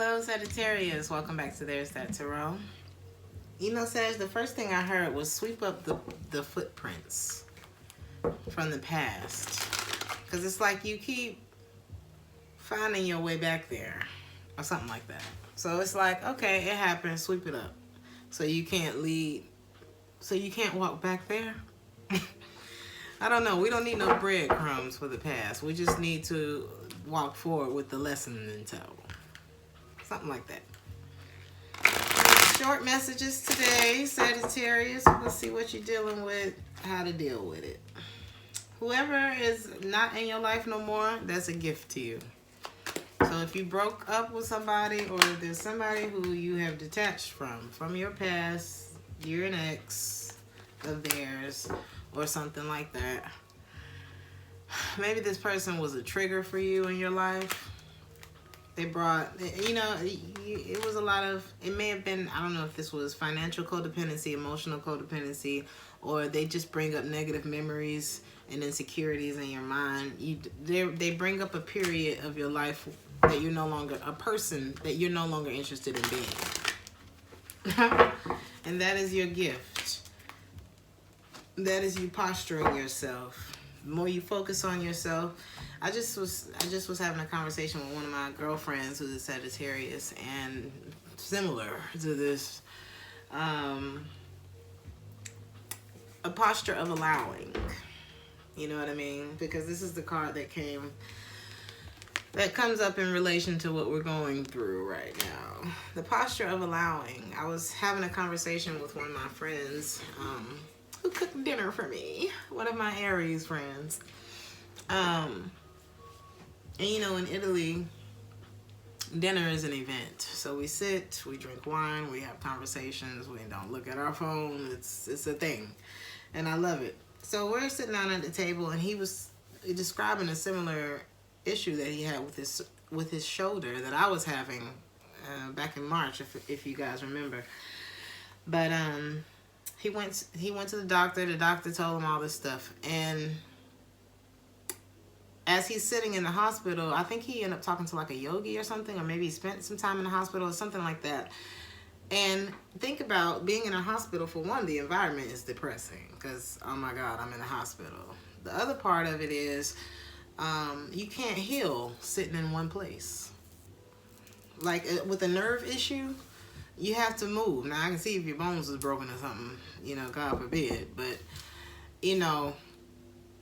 Hello, Sagittarius. Welcome back to Theresthattarot. You know, Sag, the first thing I heard was sweep up the footprints from the past. Because it's like you keep finding your way back there or something like that. So it's like, okay, it happened, sweep it up. So you can't walk back there. I don't know. We don't need no breadcrumbs for the past. We just need to walk forward with the lesson in tow. Something like that. Short messages today, Sagittarius. We'll see what you're dealing with, how to deal with it. Whoever is not in your life no more, that's a gift to you. So if you broke up with somebody, or if there's somebody who you have detached from your past, you're an ex of theirs, or something like that. Maybe this person was a trigger for you in your life. They brought, you know, it was a lot of, it may have been, I don't know if this was financial codependency, emotional codependency, or they just bring up negative memories and insecurities in your mind. They bring up a period of your life that you're no longer, a person that you're no longer interested in being. And that is your gift. That is you posturing yourself. The more you focus on yourself. I just was having a conversation with one of my girlfriends who's a Sagittarius, and similar to this, a posture of allowing. You know what I mean? Because this is the card that comes up in relation to what we're going through right now. The posture of allowing. I was having a conversation with one of my friends who cooked dinner for me. One of my Aries friends. And you know, in Italy, dinner is an event. So we sit, we drink wine, we have conversations, we don't look at our phone. It's a thing. And I love it. So we're sitting down at the table, and he was describing a similar issue that he had with his shoulder that I was having back in March, if you guys remember. But he went to the doctor. The doctor told him all this stuff, and as he's sitting in the hospital, I think he ended up talking to like a yogi or something, or maybe he spent some time in the hospital or something like that. And think about being in a hospital. For one, the environment is depressing because, oh my God, I'm in a hospital. The other part of it is you can't heal sitting in one place. Like with a nerve issue, you have to move. Now, I can see if your bones is broken or something, you know, God forbid. But, you know,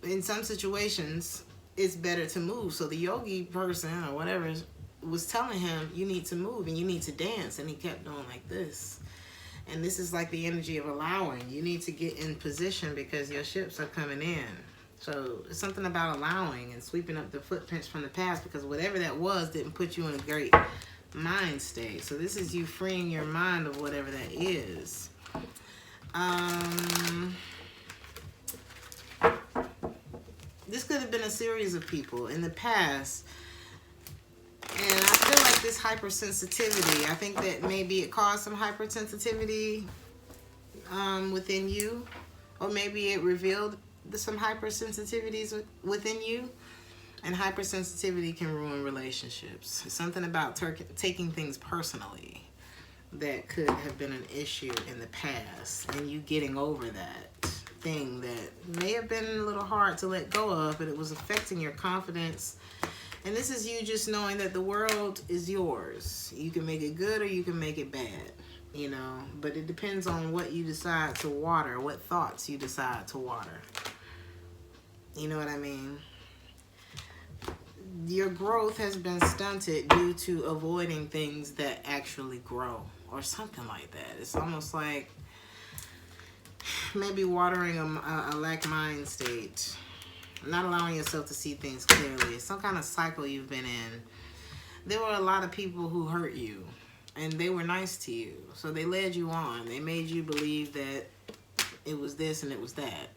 in some situations, it's better to move. So the yogi person or whatever was telling him, you need to move and you need to dance. And he kept doing like this. And this is like the energy of allowing. You need to get in position because your ships are coming in. So it's something about allowing and sweeping up the footprints from the past, because whatever that was didn't put you in a great mind state. So this is you freeing your mind of whatever that is. This could have been a series of people in the past. And I feel like this hypersensitivity, I think that maybe it caused some hypersensitivity within you. Or maybe it revealed some hypersensitivities within you. And hypersensitivity can ruin relationships. It's something about taking things personally that could have been an issue in the past. And you getting over that thing that may have been a little hard to let go of, but it was affecting your confidence. And this is you just knowing that the world is yours. You can make it good or you can make it bad, you know, but it depends on what you decide to water, what thoughts you decide to water. You know what I mean? Your growth has been stunted due to avoiding things that actually grow or something like that. It's almost like maybe watering a lack mind state, not allowing yourself to see things clearly. It's some kind of cycle you've been in. There were a lot of people who hurt you, and they were nice to you. So they led you on. They made you believe that it was this and it was that.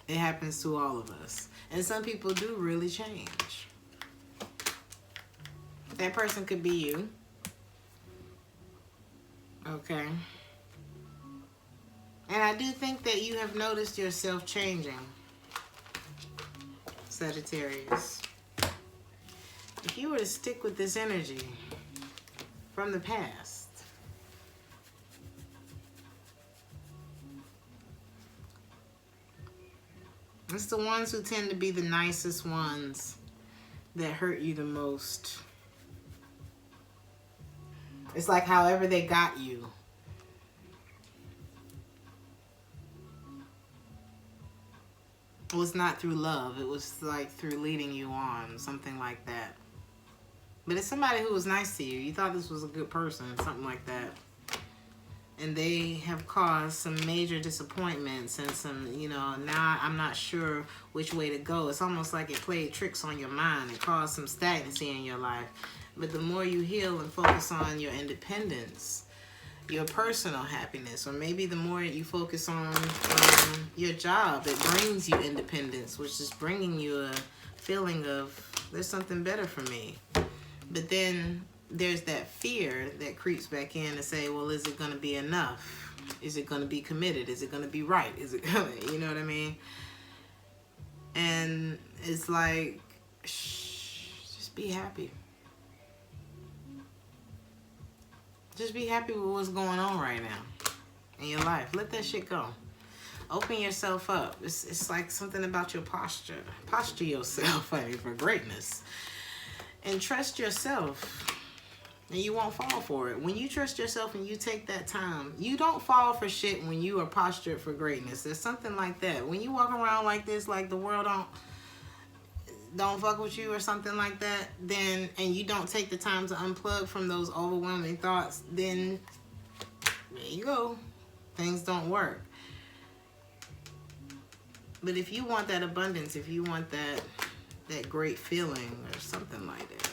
It happens to all of us. And some people do really change. That person could be you. Okay. And I do think that you have noticed yourself changing, Sagittarius. If you were to stick with this energy, from the past. It's the ones who tend to be the nicest ones that hurt you the most. It's like however they got you. It was not through love. It was like through leading you on, something like that. But it's somebody who was nice to you. You thought this was a good person, something like that. And they have caused some major disappointments and some, you know, now I'm not sure which way to go. It's almost like it played tricks on your mind and caused some stagnancy in your life. But the more you heal and focus on your independence, your personal happiness, or maybe the more you focus on your job, it brings you independence, which is bringing you a feeling of there's something better for me. But then there's that fear that creeps back in to say, well, is it going to be enough? Is it going to be committed? Is it going to be right? Is it going to, you know what I mean? And it's like, shh, just be happy. Just be happy with what's going on right now in your life. Let that shit go. Open yourself up. It's like something about your posture. Posture yourself, honey, for greatness. And trust yourself. And you won't fall for it. When you trust yourself and you take that time, you don't fall for shit when you are postured for greatness. There's something like that. When you walk around like this, like the world don't fuck with you or something like that, then, and you don't take the time to unplug from those overwhelming thoughts, then there you go. Things don't work. But if you want that abundance, if you want that great feeling or something like that,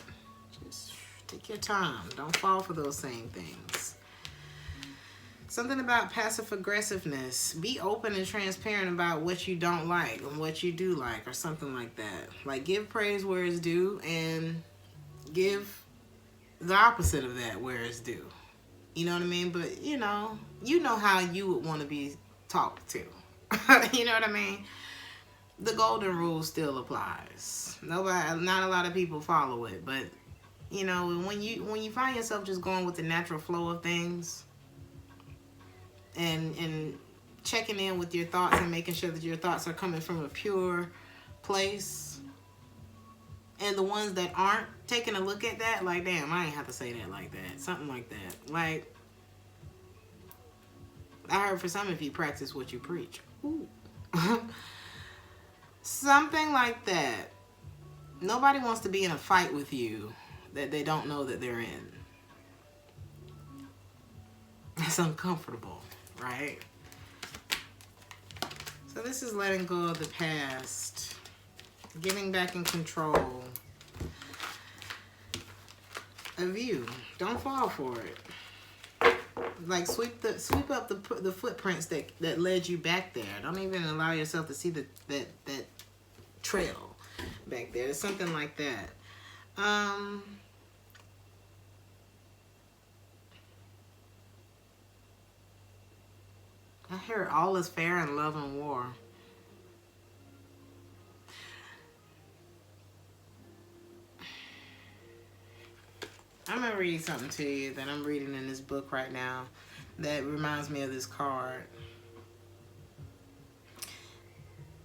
just take your time. Don't fall for those same things. Something about passive aggressiveness. Be open and transparent about what you don't like and what you do like, or something like that. Like, give praise where it's due and give the opposite of that where it's due. You know what I mean? But you know how you would want to be talked to. You know what I mean? The golden rule still applies. Not a lot of people follow it, but you know, when you find yourself just going with the natural flow of things, and checking in with your thoughts and making sure that your thoughts are coming from a pure place, and the ones that aren't, taking a look at that, like, damn, I ain't have to say that like that, something like that. Like, I heard for some of you, practice what you preach. Ooh. Something like that. Nobody wants to be in a fight with you that they don't know that they're in. It's uncomfortable, right? So this is letting go of the past, getting back in control of you. Don't fall for it. Like, sweep up the footprints that led you back there. Don't even allow yourself to see that trail back there. It's something like that. I hear all is fair in love and war. I'm going to read something to you that I'm reading in this book right now that reminds me of this card.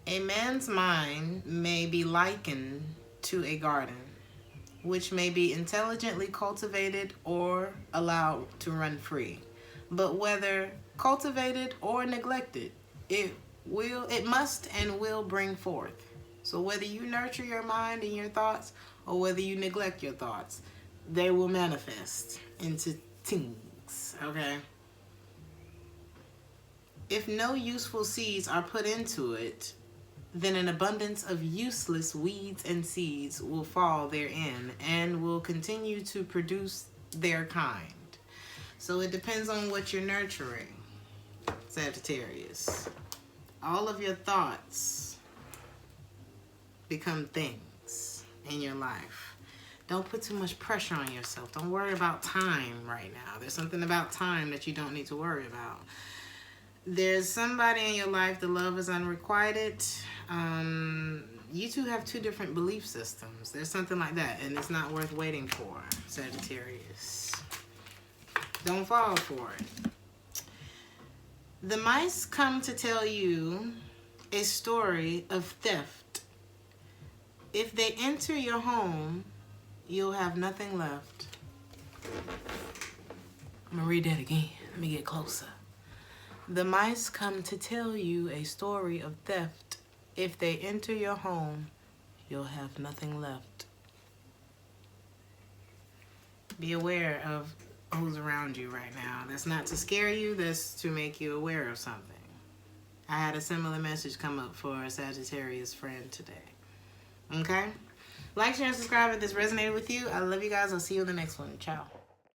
A man's mind may be likened to a garden, which may be intelligently cultivated or allowed to run free. But whether cultivated or neglected, it must and will bring forth. So whether you nurture your mind and your thoughts, or whether you neglect your thoughts, they will manifest into things, okay? If no useful seeds are put into it, then an abundance of useless weeds and seeds will fall therein and will continue to produce their kind. So it depends on what you're nurturing, Sagittarius. All of your thoughts become things in your life. Don't put too much pressure on yourself. Don't worry about time right now. There's something about time that you don't need to worry about. There's somebody in your life, the love is unrequited. You two have two different belief systems. There's something like that, and it's not worth waiting for, Sagittarius. Don't fall for it. The mice come to tell you a story of theft. If they enter your home, you'll have nothing left. I'm gonna read that again. Let me get closer. The mice come to tell you a story of theft. If they enter your home, you'll have nothing left. Be aware of who's around you right now. That's not to scare you, that's to make you aware of something. I had a similar message come up for a Sagittarius friend today. Okay? Like, share, and subscribe if this resonated with you. I love you guys. I'll see you in the next one. Ciao.